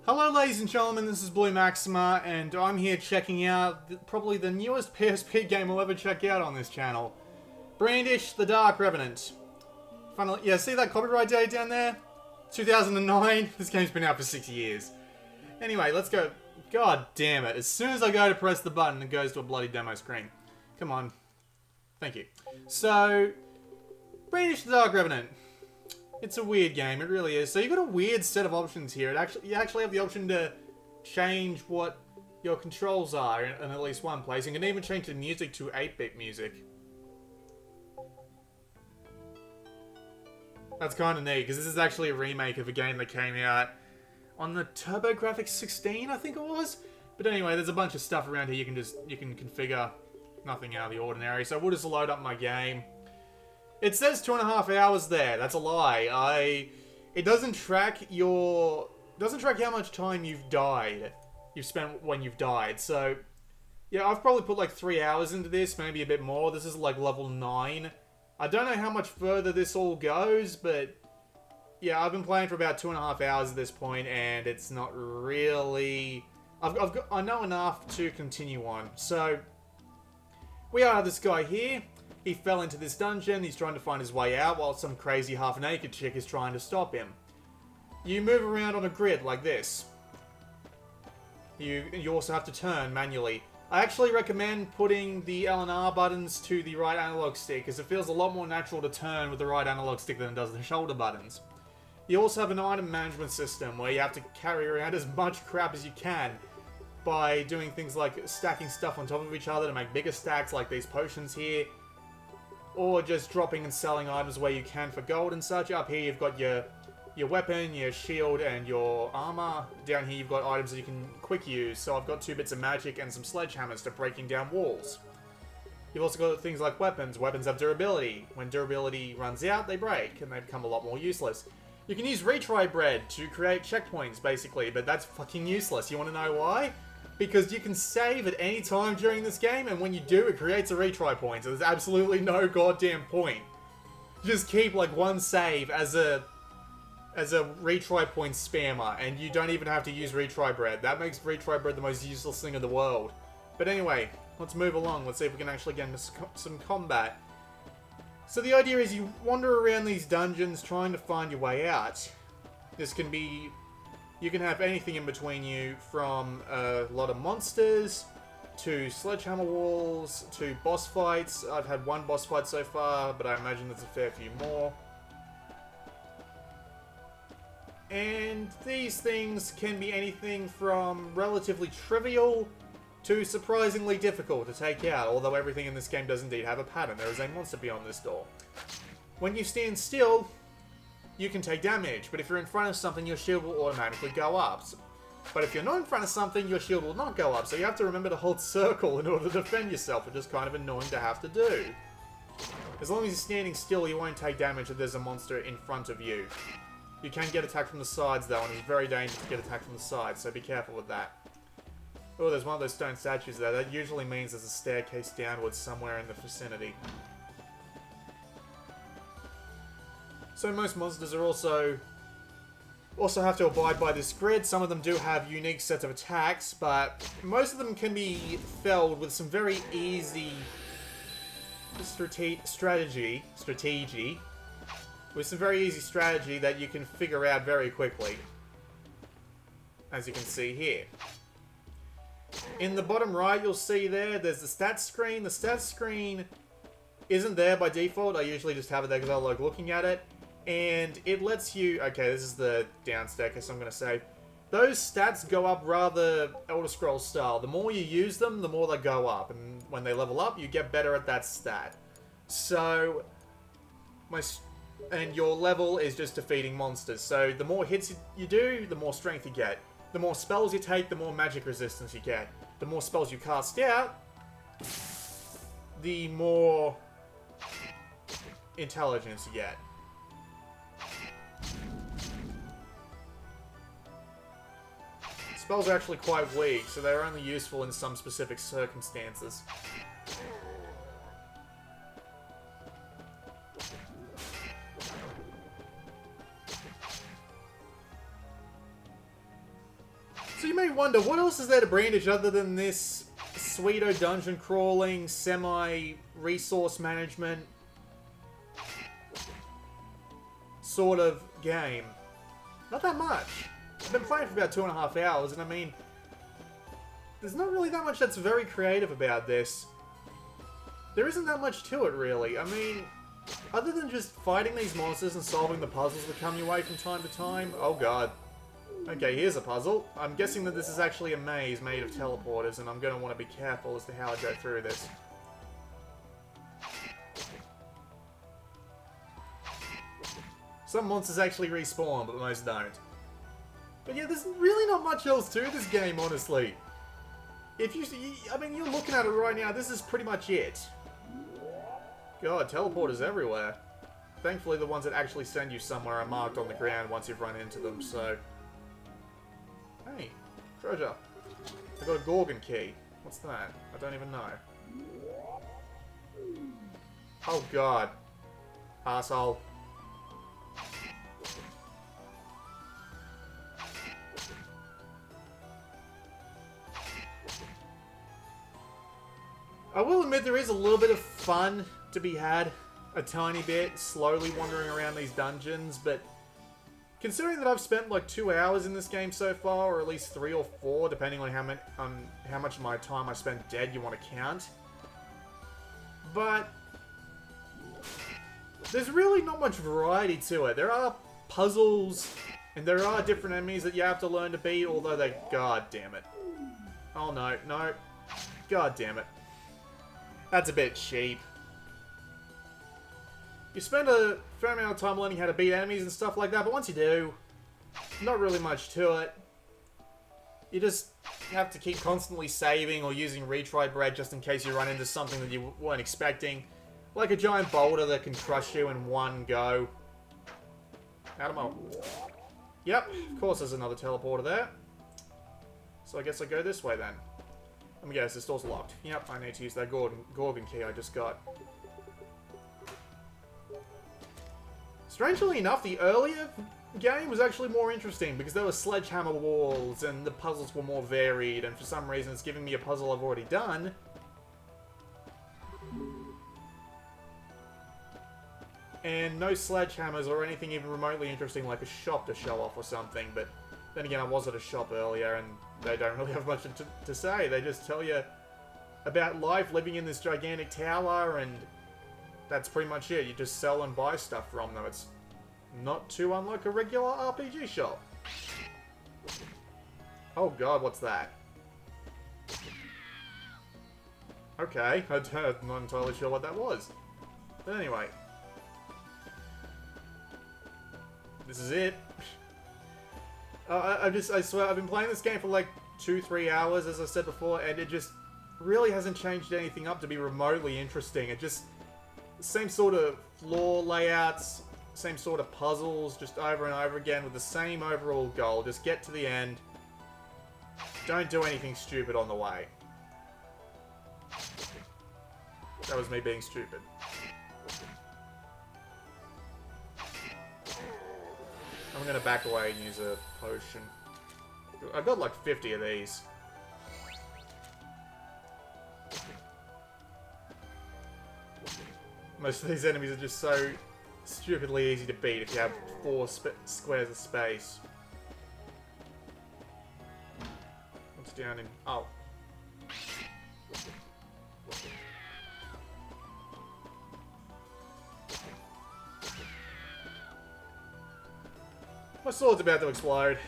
Hello ladies and gentlemen, this is Blue Maxima, and I'm here checking out probably the newest PSP game I'll ever check out on this channel. Brandish, the Dark Revenant. Finally, yeah, see that copyright date down there? 2009? This game's been out for 6 years. Anyway, let's go. God damn it, as soon as I go to press the button, it goes to a bloody demo screen. Come on. Thank you. So, Brandish, the Dark Revenant. It's a weird game, it really is. So you've got a weird set of options here. You actually have the option to change what your controls are in at least one place. You can even change the music to 8-bit music. That's kind of neat, because this is actually a remake of a game that came out on the TurboGrafx 16, I think it was. But anyway, there's a bunch of stuff around here you can configure. Nothing out of the ordinary. So we'll just load up my game. It says 2.5 hours there. That's a lie. It doesn't track how much time you've spent when you've died. So yeah, I've probably put like 3 hours into this, maybe a bit more. This is like level 9. I don't know how much further this all goes, but yeah, I've been playing for about 2.5 hours at this point, and it's not really. I know enough to continue on. So we are this guy here. He fell into this dungeon, he's trying to find his way out while some crazy half-naked chick is trying to stop him. You move around on a grid like this. You also have to turn manually. I actually recommend putting the L and R buttons to the right analog stick, because it feels a lot more natural to turn with the right analog stick than it does the shoulder buttons. You also have an item management system where you have to carry around as much crap as you can by doing things like stacking stuff on top of each other to make bigger stacks like these potions here. Or just dropping and selling items where you can for gold and such. Up here you've got your weapon, your shield, and your armor. Down here you've got items that you can quick use. So I've got 2 bits of magic and some sledgehammers to breaking down walls. You've also got things like weapons. Weapons have durability. When durability runs out, they break, and they become a lot more useless. You can use retry bread to create checkpoints, basically, but that's fucking useless. You want to know why? Because you can save at any time during this game, and when you do, it creates a retry point. So there's absolutely no goddamn point. Just keep like one save as a retry point spammer, and you don't even have to use retry bread. That makes retry bread the most useless thing in the world. But anyway, let's move along. Let's see if we can actually get into some combat. So the idea is you wander around these dungeons trying to find your way out. This can be. You can have anything in between you, from a lot of monsters, to sledgehammer walls, to boss fights. I've had one boss fight so far, but I imagine there's a fair few more. And these things can be anything from relatively trivial to surprisingly difficult to take out, although everything in this game does indeed have a pattern. There is a monster beyond this door. When you stand still, you can take damage, but if you're in front of something, your shield will automatically go up. But if you're not in front of something, your shield will not go up, so you have to remember to hold circle in order to defend yourself, which is kind of annoying to have to do. As long as you're standing still, you won't take damage if there's a monster in front of you. You can get attacked from the sides, though, and it's very dangerous to get attacked from the sides, so be careful with that. Oh, there's one of those stone statues there. That usually means there's a staircase downwards somewhere in the vicinity. So most monsters are also have to abide by this grid. Some of them do have unique sets of attacks, but most of them can be felled with some very easy strategy. With some very easy strategy that you can figure out very quickly. As you can see here. In the bottom right, you'll see there's the stats screen. The stats screen isn't there by default. I usually just have it there because I like looking at it. And it lets you... Okay, this is the down staircase, I'm going to say. Those stats go up rather Elder Scrolls style. The more you use them, the more they go up. And when they level up, you get better at that stat. So... And your level is just defeating monsters. So the more hits you do, the more strength you get. The more spells you take, the more magic resistance you get. The more spells you cast out, the more intelligence you get. Spells are actually quite weak, so they're only useful in some specific circumstances. I wonder, what else is there to Brandish other than this sweeto dungeon crawling, semi-resource management sort of game? Not that much. I've been playing for about 2.5 hours, and I mean, there's not really that much that's very creative about this. There isn't that much to it, really. I mean, other than just fighting these monsters and solving the puzzles that come your way from time to time. Oh god. Okay, here's a puzzle. I'm guessing that this is actually a maze made of teleporters, and I'm going to want to be careful as to how I go through this. Some monsters actually respawn, but most don't. But yeah, there's really not much else to this game, honestly. If you, I mean, you're looking at it right now, this is pretty much it. God, teleporters everywhere. Thankfully, the ones that actually send you somewhere are marked on the ground once you've run into them, so... Hey, treasure. I got a Gorgon key. What's that? I don't even know. Oh god. Arsehole. I will admit there is a little bit of fun to be had. A tiny bit, slowly wandering around these dungeons, but... Considering that I've spent like 2 hours in this game so far, or at least 3 or 4, depending on how much of my time I spent dead you want to count. But there's really not much variety to it. There are puzzles, and there are different enemies that you have to learn to beat, although they... God damn it. Oh no, no. God damn it. That's a bit cheap. You spend a fair amount of time learning how to beat enemies and stuff like that, but once you do, not really much to it. You just have to keep constantly saving or using retry bread just in case you run into something that you weren't expecting. Like a giant boulder that can crush you in one go. Out of my... Yep, of course there's another teleporter there. So I guess I go this way then. Let me guess, this door's locked. Yep, I need to use that Gorgon key I just got. Strangely enough, the earlier game was actually more interesting because there were sledgehammer walls and the puzzles were more varied, and for some reason it's giving me a puzzle I've already done. And no sledgehammers or anything even remotely interesting like a shop to show off or something, but then again I was at a shop earlier and they don't really have much to say. They just tell you about life living in this gigantic tower, and that's pretty much it. You just sell and buy stuff from them. It's not too unlike a regular RPG shop. Oh god, what's that? Okay, I'm not entirely sure what that was. But anyway. This is it. I swear, I've been playing this game for like 2-3 hours, as I said before, and it just really hasn't changed anything up to be remotely interesting. It just... Same sort of floor layouts, same sort of puzzles, just over and over again with the same overall goal. Just get to the end. Don't do anything stupid on the way. That was me being stupid. I'm gonna back away and use a potion. I've got like 50 of these. Most of these enemies are just so stupidly easy to beat if you have 4 squares of space. What's down in... Oh. My sword's about to explode.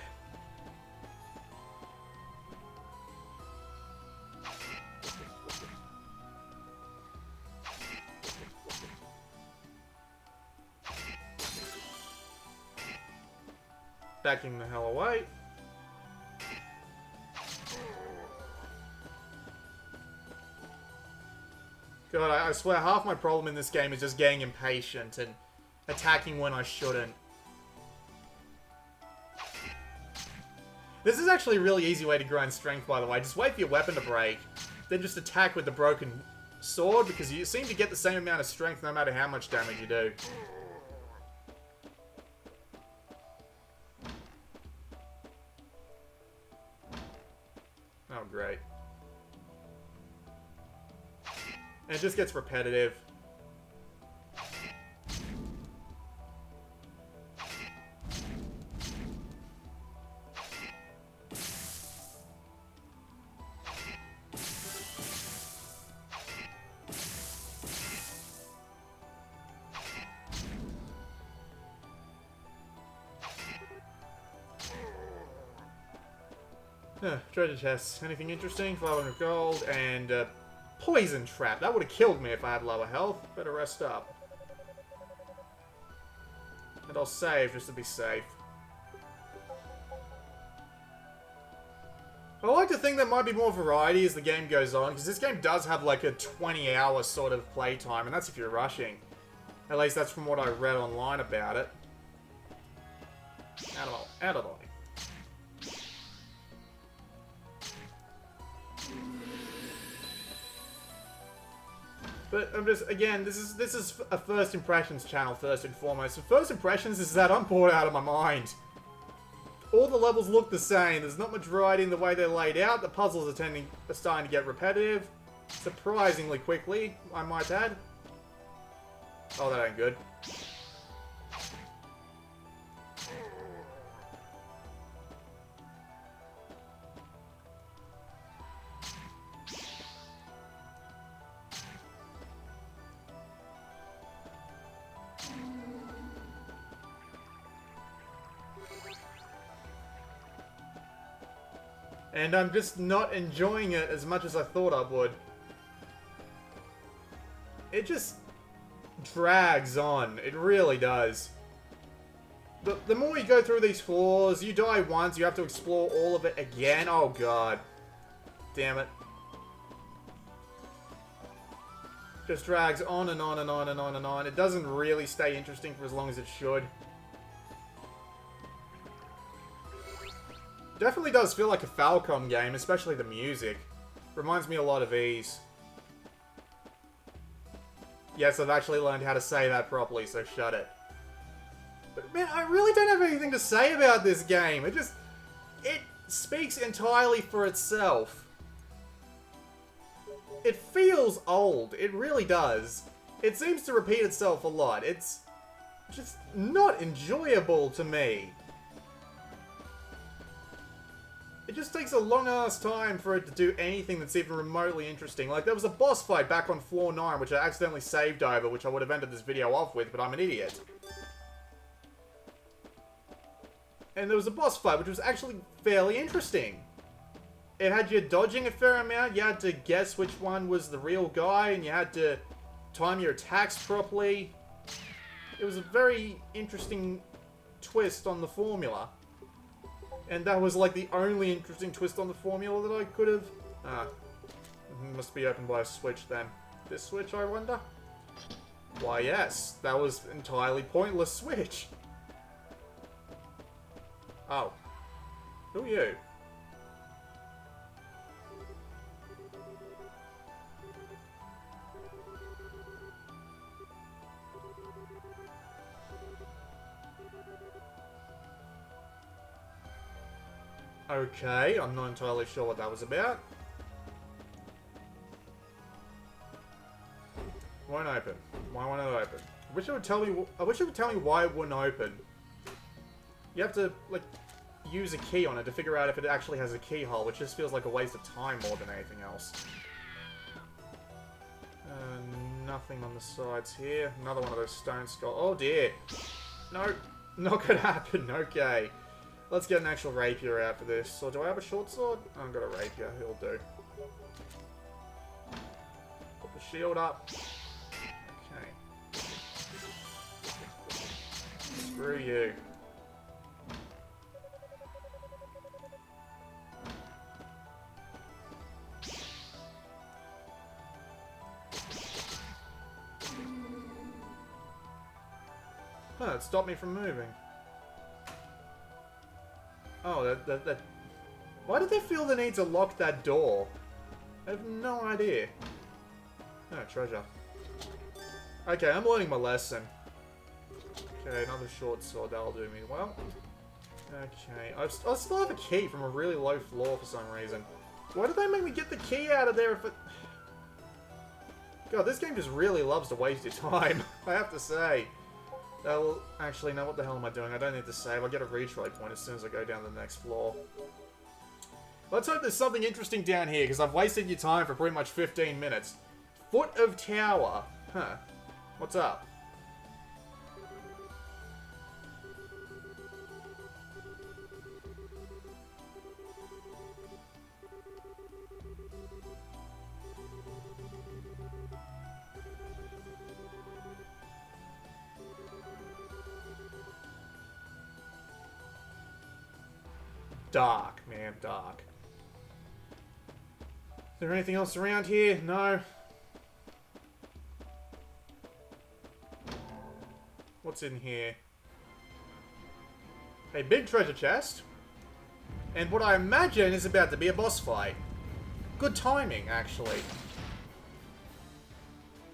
Backing the hell away. God, I swear half my problem in this game is just getting impatient and attacking when I shouldn't. This is actually a really easy way to grind strength, by the way. Just wait for your weapon to break, then just attack with the broken sword, because you seem to get the same amount of strength no matter how much damage you do. Oh, great. And it just gets repetitive. Treasure chests. Anything interesting? 500 gold and poison trap. That would have killed me if I had lower health. Better rest up. And I'll save just to be safe. I like to think there might be more variety as the game goes on, because this game does have like a 20-hour sort of playtime, and that's if you're rushing. At least that's from what I read online about it. Out of the way. But I'm just, again, this is a first impressions channel first and foremost. So first impressions is that I'm bored out of my mind. All the levels look the same. There's not much variety in the way they're laid out. The puzzles are starting to get repetitive. Surprisingly quickly, I might add. Oh, that ain't good. And I'm just not enjoying it as much as I thought I would. It just drags on. It really does. The more you go through these floors, you die once, you have to explore all of it again. Oh god. Damn it. Just drags on and on and on and on and on. It doesn't really stay interesting for as long as it should. Definitely does feel like a Falcom game, especially the music. Reminds me a lot of Ys. Yes, I've actually learned how to say that properly, so shut it. But man, I really don't have anything to say about this game. It speaks entirely for itself. It feels old. It really does. It seems to repeat itself a lot. It's just not enjoyable to me. It just takes a long-ass time for it to do anything that's even remotely interesting. Like, there was a boss fight back on floor 9, which I accidentally saved over, which I would have ended this video off with, but I'm an idiot. And there was a boss fight, which was actually fairly interesting. It had you dodging a fair amount, you had to guess which one was the real guy, and you had to time your attacks properly. It was a very interesting twist on the formula. And that was like the only interesting twist on the formula that I could have... must be opened by a switch then. This switch, I wonder? Why yes, that was entirely pointless switch. Oh. Who are you? Okay, I'm not entirely sure what that was about. Won't open. Why won't it open? I wish it would tell me why it wouldn't open. You have to, like, use a key on it to figure out if it actually has a keyhole, which just feels like a waste of time more than anything else. Nothing on the sides here. Another one of those stone skulls. Oh dear. No, not gonna happen. Okay. Let's get an actual rapier out for this. Or do I have a short sword? Oh, I've got a rapier. It'll do. Put the shield up. Okay. Screw you. Huh, it stopped me from moving. Oh, that... Why did they feel the need to lock that door? I have no idea. Oh, treasure. Okay, I'm learning my lesson. Okay, another short sword, that'll do me well. Okay, I still have a key from a really low floor for some reason. Why did they make me get the key out of there if it... God, this game just really loves to waste your time, I have to say. Well, actually, no, what the hell am I doing? I don't need to save. I'll get a retry point as soon as I go down to the next floor. Let's hope there's something interesting down here, because I've wasted your time for pretty much 15 minutes. Foot of Tower. Huh. What's up? Dark, man, dark. Is there anything else around here? No. What's in here? A big treasure chest. And what I imagine is about to be a boss fight. Good timing, actually.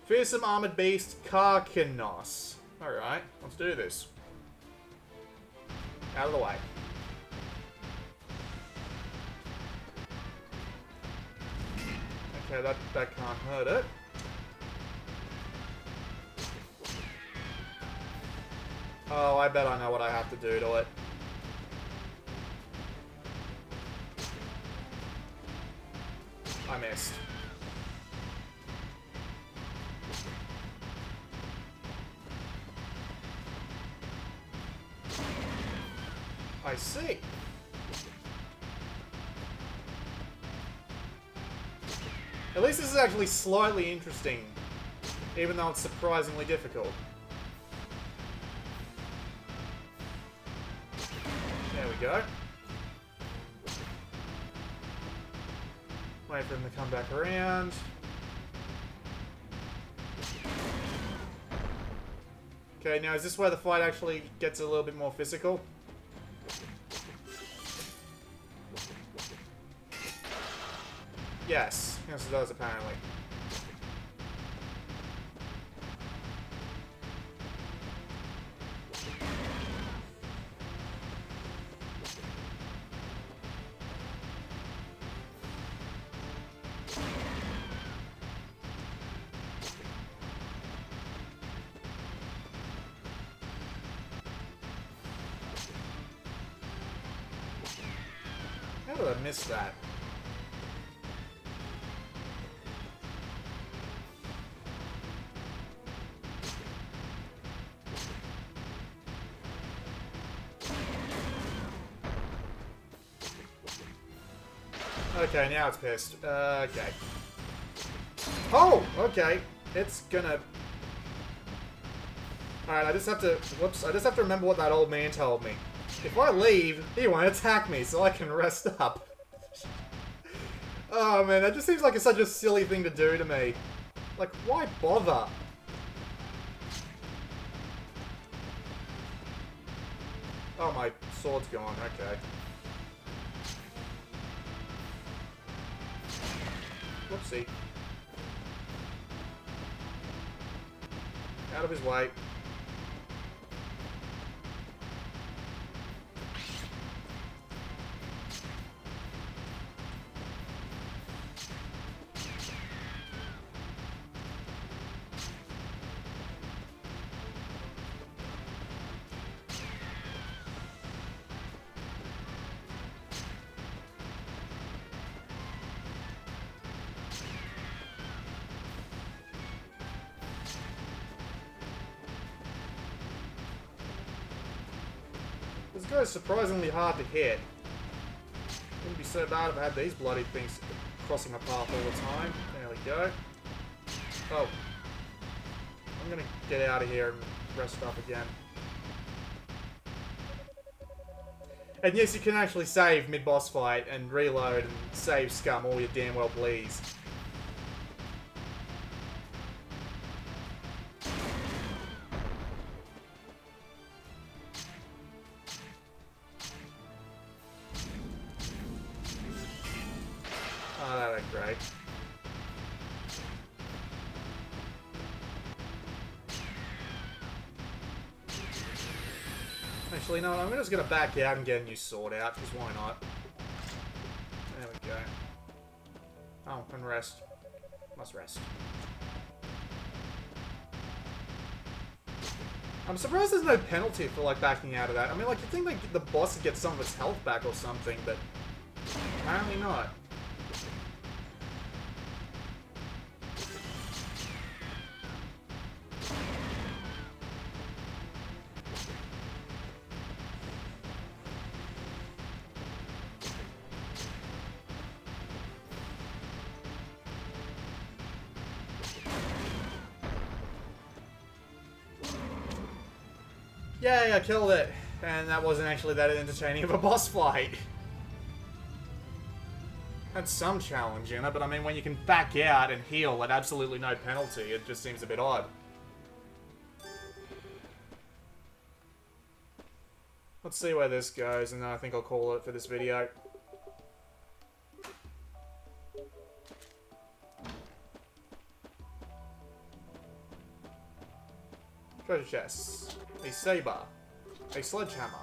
Fearsome armored beast, Karkinos. Alright, let's do this. Out of the way. Okay, that can't hurt it. Oh, I bet I know what I have to do to it. I missed. I see. At least this is actually slightly interesting, even though it's surprisingly difficult. There we go. Wait for him to come back around. Okay, now is this where the fight actually gets a little bit more physical? Yes. Yes, it does, apparently. How did I miss that? Okay, now it's pissed. Okay. Oh! Okay. It's gonna... Alright, I just have to... Whoops. I just have to remember what that old man told me. If I leave, he won't attack me, so I can rest up. Oh, man, that just seems like it's such a silly thing to do to me. Like, why bother? Oh, my sword's gone. Okay. Whoopsie. Out of his way. This guy's surprisingly hard to hit. Wouldn't be so bad if I had these bloody things crossing my path all the time. There we go. Oh. I'm gonna get out of here and rest up again. And yes, you can actually save mid-boss fight and reload and save scum all you damn well please. Oh, that went great. Actually, no, I'm just going to back out and get a new sword out, because why not? There we go. Oh, and rest. Must rest. I'm surprised there's no penalty for, like, backing out of that. I mean, like, you'd think, like, the boss would get some of his health back or something, but apparently not. Yay, I killed it! And that wasn't actually that entertaining of a boss fight. Had some challenge in it, but I mean, when you can back out and heal at absolutely no penalty, it just seems a bit odd. Let's see where this goes, and then I think I'll call it for this video. Treasure chests. A saber. A sledgehammer.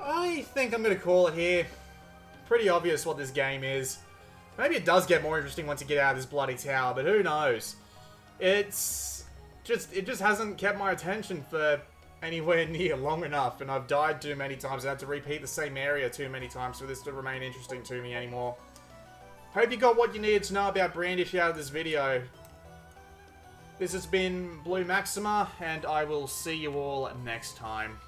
I think I'm going to call it here. Pretty obvious what this game is. Maybe it does get more interesting once you get out of this bloody tower, but who knows? It just hasn't kept my attention for anywhere near long enough, and I've died too many times. I had to repeat the same area too many times for this to remain interesting to me anymore. Hope you got what you needed to know about Brandish out of this video. This has been Blue Maxima, and I will see you all next time.